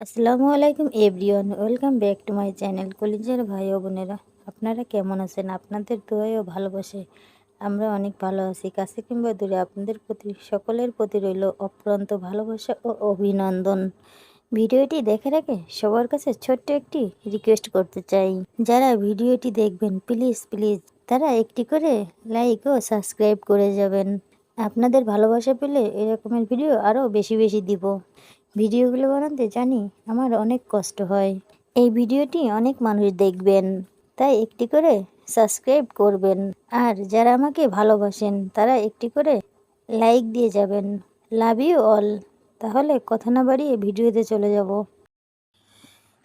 আসসালামু আলাইকুম everyone, welcome back to my channel. কলিজার ভাই ও বোনেরা, আপনারা কেমন আছেন? আপনাদের দোয়ায় ও ভালোবাসে আমরা অনেক ভালো আছি। কাছে কিংবা দূরে আপনাদের প্রতি সকলের প্রতি রইল অপ্রান্ত ভালোবাসা ও অভিনন্দন। ভিডিওটি দেখার আগে সবার কাছে ছোট্ট একটি রিকোয়েস্ট করতে চাই, যারা ভিডিওটি দেখবেন প্লিজ প্লিজ তারা একটি করে লাইক ও সাবস্ক্রাইব করে যাবেন। আপনাদের ভালোবাসা পেলে এরকমের ভিডিও আরও বেশি বেশি দিব। ভিডিওগুলো বানাতে জানি আমার অনেক কষ্ট হয়। এই ভিডিওটি অনেক মানুষ দেখবেন, তাই একটি করে সাবস্ক্রাইব করবেন। আর যারা আমাকে ভালোবাসেন তারা একটি করে লাইক দিয়ে যাবেন। Love you all. তাহলে কথা না বাড়িয়ে ভিডিওতে চলে যাব।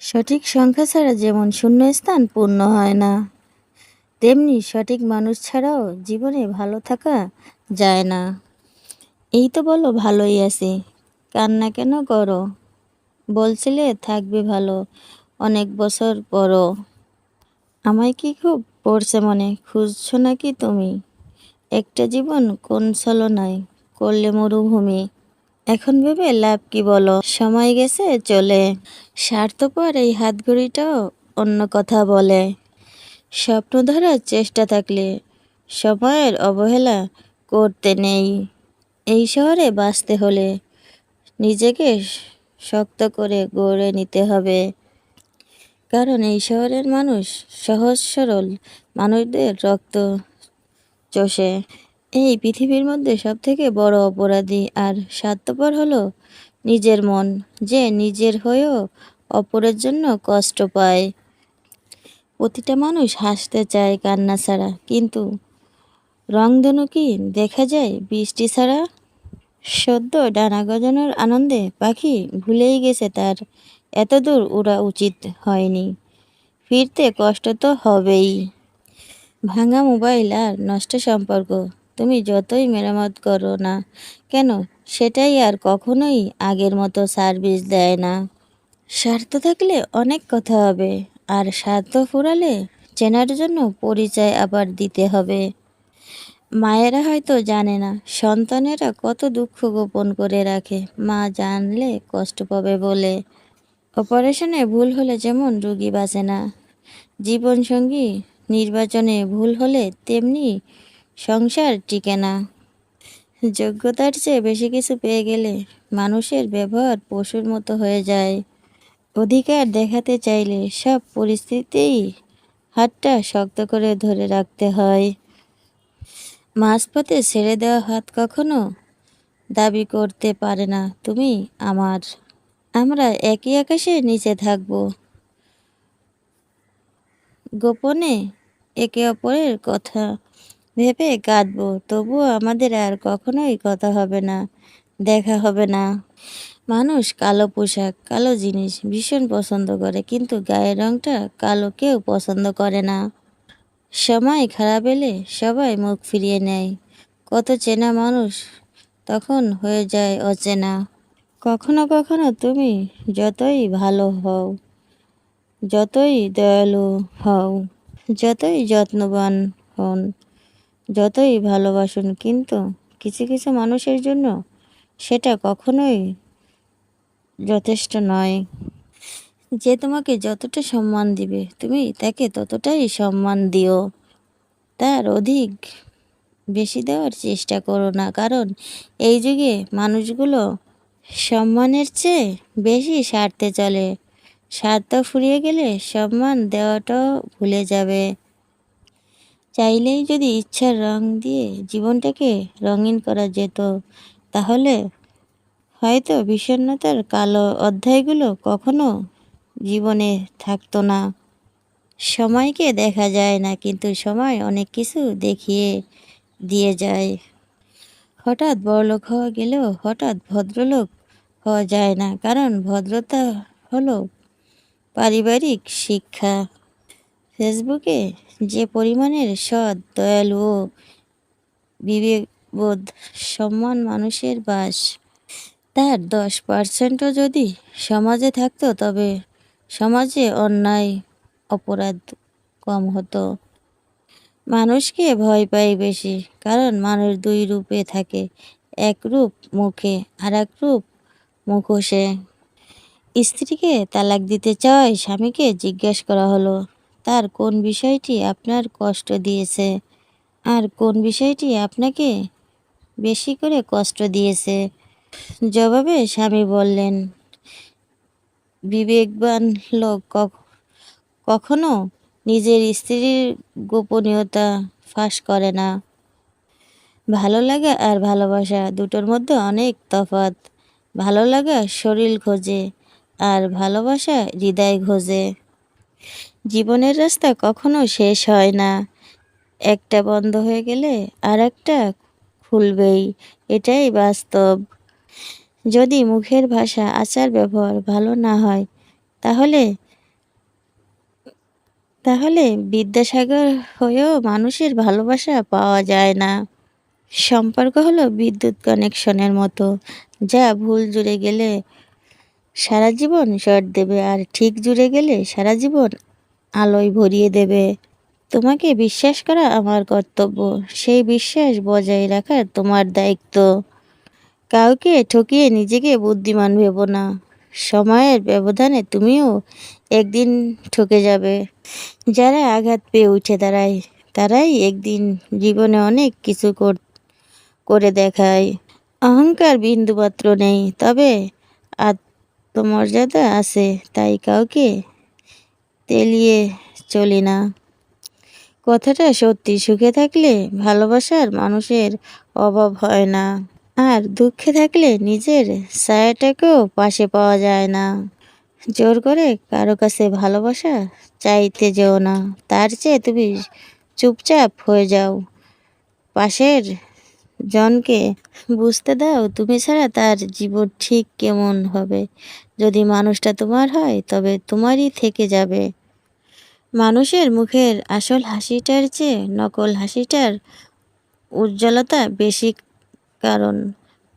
সঠিক সংখ্যা ছাড়া যেমন শূন্যস্থান পূর্ণ হয় না, তেমনি সঠিক মানুষ ছাড়াও জীবনে ভালো থাকা যায় না। এই তো বলো ভালোই আছি, কান্না কেন করো? বলছিলে থাকবে ভালো অনেক বছর পরও। আমায় কি খুব পড়ছে মনে, খুঁজছো নাকি তুমি? একটা জীবন কোন ছলনায় করলে মরুভূমি। এখন ভেবে লাভ কি বলো, সময় গেছে চলে। স্বার্থপর এই হাতঘড়িটাও অন্য কথা বলে। স্বপ্ন ধরার চেষ্টা থাকলে সময়ের অবহেলা করতে নেই। এই শহরে বাঁচতে হলে নিজেকে শক্ত করে গড়ে নিতে হবে, কারণ এই শহরের মানুষ সহজ সরল মানুষদের রক্ত চষে। এই পৃথিবীর মধ্যে সবথেকে বড় অপরাধী আর স্বার্থপর হলো নিজের মন, যে নিজের হয়েও অপরের জন্য কষ্ট পায়। প্রতিটা মানুষ হাসতে চায় কান্না ছাড়া, কিন্তু রংধনু কি দেখা যায় বৃষ্টি ছাড়া? সদ্য ডানা গজানোর আনন্দে পাখি ভুলেই গেছে তার এতদূর উড়া উচিত হয়নি। ফিরতে কষ্ট তো হবেই। ভাঙা মোবাইল আর নষ্ট সম্পর্ক তুমি যতই মেরামত করো না কেন, সেটাই আর কখনোই আগের মতো সার্ভিস দেয় না। স্বার্থ থাকলে অনেক কথা হবে, আর স্বার্থ ফুরালে চেনার জন্য পরিচয় আবার দিতে হবে। মায়েরা হয়তো জানে না সন্তানেরা কত দুঃখ গোপন করে রাখে, মা জানলে কষ্ট পাবে বলে। অপারেশনে ভুল হলে যেমন রোগী বাঁচে না, জীবনসঙ্গী নির্বাচনে ভুল হলে তেমনি সংসার টিকে না। যোগ্যতার চেয়ে বেশি কিছু পেয়ে গেলে মানুষের ব্যবহার পশুর মতো হয়ে যায়। অধিকার দেখাতে চাইলে সব পরিস্থিতিতেই হাতটা শক্ত করে ধরে রাখতে হয়। মাঝপথে ছেড়ে দেওয়া হাত কখনো দাবি করতে পারে না তুমি আমার। আমরা একই আকাশের নিচে থাকবো, গোপনে একে অপরের কথা ভেবে কাঁদবো, তবুও আমাদের আর কখনোই কথা হবে না, দেখা হবে না। মানুষ কালো পোশাক কালো জিনিস ভীষণ পছন্দ করে, কিন্তু গায়ের রংটা কালো কেউ পছন্দ করে না। সময় খারাপ এলে সবাই মুখ ফিরিয়ে নেয়, কত চেনা মানুষ তখন হয়ে যায় অচেনা। কখনো কখনো তুমি যতই ভালো হও, যতই দয়ালু হও, যতই যত্নবান হন, যতই ভালোবাসুন, কিন্তু কিছু কিছু মানুষের জন্য সেটা কখনোই যথেষ্ট নয়। যে তোমাকে যতটা সম্মান দিবে তুমি তাকে ততটাই সম্মান দিও, তার অধিক বেশি দেওয়ার চেষ্টা করো না, কারণ এই যুগে মানুষগুলো সম্মানের চেয়ে বেশি স্বার্থে চলে। স্বার্থ ফুরিয়ে গেলে সম্মান দেওয়াটাও ভুলে যাবে। চাইলেই যদি ইচ্ছার রং দিয়ে জীবনটাকে রঙিন করা যেত, তাহলে হয়তো বিষণ্ণতার কালো অধ্যায়গুলো কখনো জীবনে থাকতো না। সময়কে দেখা যায় না, কিন্তু সময় অনেক কিছু দেখিয়ে দিয়ে যায়। হঠাৎ বড়লোক হওয়া গেলেও হঠাৎ ভদ্রলোক হওয়া যায় না, কারণ ভদ্রতা হলো পারিবারিক শিক্ষা। ফেসবুকে যে পরিমাণের সৎ, দয়ালু ও বিবেকবোধ সম্মান মানুষের বাস, তার 10%ও যদি সমাজে থাকতো, তবে সমাজে অন্যায় অপরাধ কম হতো। মানুষকে ভয় পাই বেশি, কারণ মানুষ দুই রূপে থাকে, এক রূপ মুখে আর এক রূপ মুখোশে। স্ত্রীকে তালাক দিতে চাওয়ায় স্বামীকে জিজ্ঞেস করা হলো, তার কোন বিষয়টি আপনার কষ্ট দিয়েছে আর কোন বিষয়টি আপনাকে বেশি করে কষ্ট দিয়েছে। জবাবে স্বামী বললেন, বিবেকবান লোক কখনো নিজের স্ত্রীর গোপনীয়তা ফাঁস করে না। ভালো লাগা আর ভালোবাসা দুটোর মধ্যে অনেক তফাৎ। ভালো লাগা শরীর খোঁজে আর ভালোবাসা হৃদয় খোঁজে। জীবনের রাস্তা কখনো শেষ হয় না, একটা বন্ধ হয়ে গেলে আর একটা খুলবেই, এটাই বাস্তব। যদি মুখের ভাষা আচার ব্যবহার ভালো না হয় তাহলে তাহলে বিদ্যাসাগর হয়েও মানুষের ভালোবাসা পাওয়া যায় না। সম্পর্ক হলো বিদ্যুৎ কানেকশনের মতো, যা ভুল জুড়ে গেলে সারা জীবন শর্ট দেবে আর ঠিক জুড়ে গেলে সারা জীবন আলোয় ভরিয়ে দেবে। তোমাকে বিশ্বাস করা আমার কর্তব্য, সেই বিশ্বাস বজায় রাখা তোমার দায়িত্ব। কাউকে ঠকিয়ে নিজেকে বুদ্ধিমান ভেবো না, সময়ের ব্যবধানে তুমিও একদিন ঠকে যাবে। যারা আঘাত পেয়ে উঠে দাঁড়ায় তারাই একদিন জীবনে অনেক কিছু করে দেখায়। অহংকার বিন্দুমাত্র নেই, তবে আত্মমর্যাদা আছে, তাই কাউকে তেলিয়ে চলি না। কথাটা সত্যি, সুখে থাকলে ভালোবাসার মানুষের অভাব হয় না, আর দুঃখে থাকলে নিজের ছায়াটাকেও পাশে পাওয়া যায় না। জোর করে কারো কাছে ভালোবাসা চাইতে যেও না, তার চেয়ে তুমি চুপচাপ হয়ে যাও। পাশের জনকে বুঝতে দাও তুমি ছাড়া তার জীবন ঠিক কেমন হবে। যদি মানুষটা তোমার হয় তবে তোমারই থেকে যাবে। মানুষের মুখের আসল হাসিটার চেয়ে নকল হাসিটার উজ্জ্বলতা বেশি, কারণ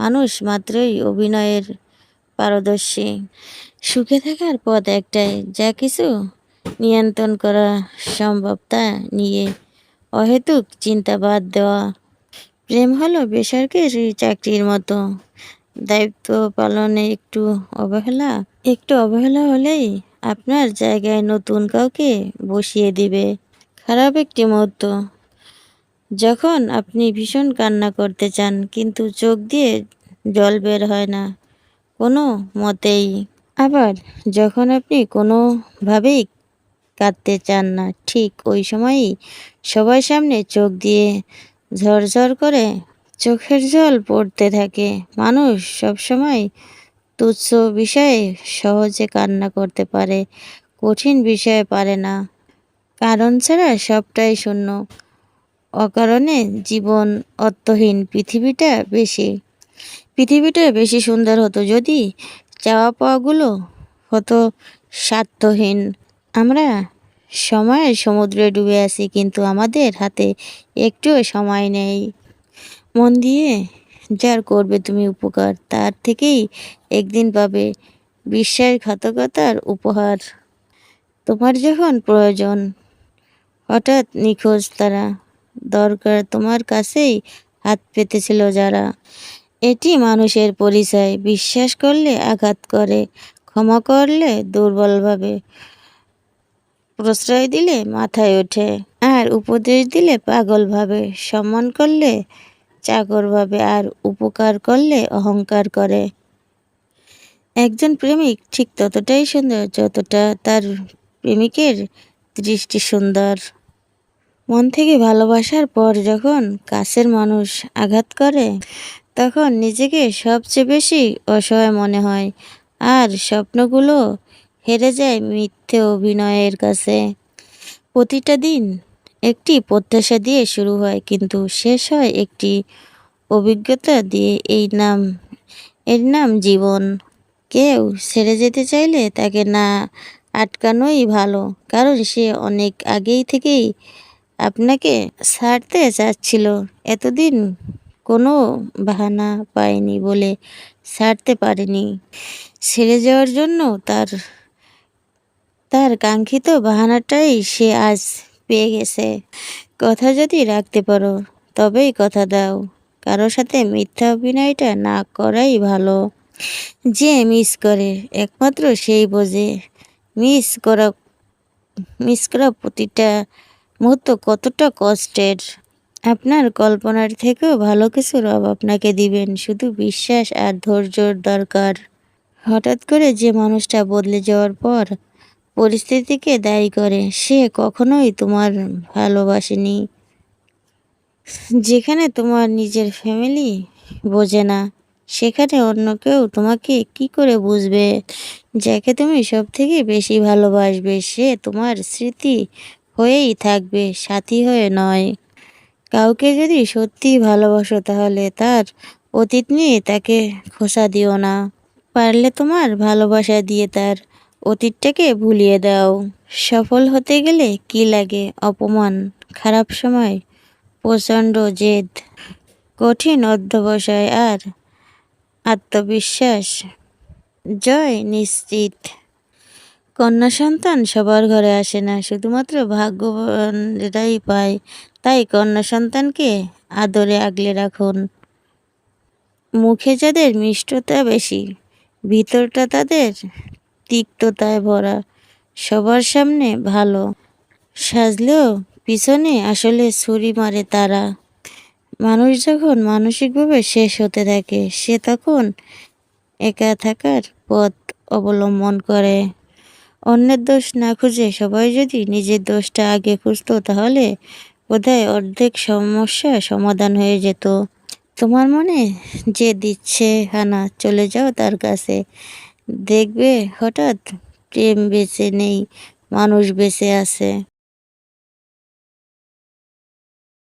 মানুষ মাত্রই অভিনয়ের পারদর্শী। সুখে থাকার পথ একটাই, যা কিছু নিয়ন্ত্রণ করা সম্ভব তা নিয়ে অহেতুক চিন্তা বাদ দেওয়া। প্রেম হলো বেসরকারি চাকরির মতো, দায়িত্ব পালনে একটু অবহেলা হলেই আপনার জায়গায় নতুন কাউকে বসিয়ে দিবে। খারাপ একটি মুহূর্ত, যখন আপনি ভীষণ কান্না করতে চান কিন্তু চোখ দিয়ে জল বের হয় না কোনো মতেই। আবার যখন আপনি কোনোভাবেই কাঁদতে চান না, ঠিক ওই সময়ই সবার সামনে চোখ দিয়ে ঝরঝর করে চোখের জল পড়তে থাকে। মানুষ সবসময় তুচ্ছ বিষয়ে সহজে কান্না করতে পারে, কঠিন বিষয়ে পারে না। কারণ ছাড়া সবটাই শূন্য, অকারণে জীবন অর্থহীন। পৃথিবীটা বেশি সুন্দর হতো যদি চাওয়া পাওয়াগুলো হতো স্বার্থহীন। আমরা সময়ের সমুদ্রে ডুবে আছি, কিন্তু আমাদের হাতে একটুও সময় নেই। মন দিয়ে যার করবে তুমি উপকার, তার থেকেই একদিন পাবে বিশ্বাসঘাতকতার উপহার। তোমার যখন প্রয়োজন, হঠাৎ নিখোঁজ তারা, দরকার তোমার কাছেই হাত পেতেছিল যারা। এটি মানুষের পরিচয়, বিশ্বাস করলে আঘাত করে, ক্ষমা করলে দুর্বলভাবে, প্রশ্রয় দিলে মাথায় ওঠে, আর উপদেশ দিলে পাগল ভাবে, সম্মান করলে চাকর ভাবে, আর উপকার করলে অহংকার করে। একজন প্রেমিক ঠিক ততটাই সুন্দর যতটা তার প্রেমিকের দৃষ্টি সুন্দর। মন থেকে ভালোবাসার পর যখন কাছের মানুষ আঘাত করে, তখন নিজেকে সবচেয়ে বেশি অসহায় মনে হয়, আর স্বপ্নগুলো হেরে যায় মিথ্যে অভিনয়ের কাছে। প্রতিটা দিন একটি প্রত্যাশা দিয়ে শুরু হয়, কিন্তু শেষ হয় একটি অভিজ্ঞতা দিয়ে। এর নাম জীবন। কেউ ছেড়ে যেতে চাইলে তাকে না আটকানোই ভালো, কারণ সে অনেক আগেই থেকেই আপনাকে ছাড়তে চাচ্ছিল। এতদিন কোনো বাহানা পায়নি বলে ছাড়তে পারেনি। ছেড়ে যাওয়ার জন্য তার তার কাঙ্ক্ষিত বাহানাটাই সে আজ পেয়ে গেছে। কথা যদি রাখতে পারো তবেই কথা দাও, কারো সাথে মিথ্যা অভিনয়টা না করাই ভালো। যে মিস করে একমাত্র সেই বোঝে মিস করা মিস করা প্রতিটা মুহূর্ত কতটা কষ্টের। আপনার কল্পনার থেকেও ভালো কিছু রব আপনাকে দিবেন, শুধু বিশ্বাস আর ধৈর্যর দরকার। হঠাৎ করে যে মানুষটা বদলে যাওয়ার পর পরিস্থিতিকে দায়ী করে, সে কখনোই তোমার ভালোবাসেনি। যেখানে তোমার নিজের ফ্যামিলি বোঝে না, সেখানে অন্য কেউ তোমাকে কি করে বুঝবে? যাকে তুমি সব থেকে বেশি ভালোবাসবে সে তোমার স্মৃতি হয়েই থাকবে, সাথী হয়ে নয়। কাউকে যদি সত্যিই ভালোবাসো তাহলে তার অতীত নিয়ে তাকে খোঁচা দিও না। পারলে তোমার ভালোবাসা দিয়ে তার অতীতটাকে ভুলিয়ে দাও। সফল হতে গেলে কি লাগে? অপমান, খারাপ সময়, প্রচণ্ড জেদ, কঠিন অধ্যবসায় আর আত্মবিশ্বাস। জয় নিশ্চিত। কন্যা সন্তান সবার ঘরে আসে না, শুধুমাত্র ভাগ্যবানরাই পায়। তাই কন্যা সন্তানকে আদরে আগলে রাখুন। মুখে যাদের মিষ্টতা বেশি, ভিতরটা তাদের তিক্ততায় ভরা। সবার সামনে ভালো সাজলেও পিছনে আসলে ছুরি মারে তারা। মানুষ যখন মানসিকভাবে শেষ হতে থাকে সে তখন একা থাকার পথ অবলম্বন করে। অন্যের দোষ না খুঁজে সবাই যদি নিজের দোষটা আগে খুঁজতো তাহলে বোধহয় অর্ধেক সমস্যা সমাধান হয়ে যেত। তোমার মনে যে দিচ্ছে হানা, চলে যাও তার কাছে, দেখবে হঠাৎ প্রেম বেঁচে নেই, মানুষ বেঁচে আছে।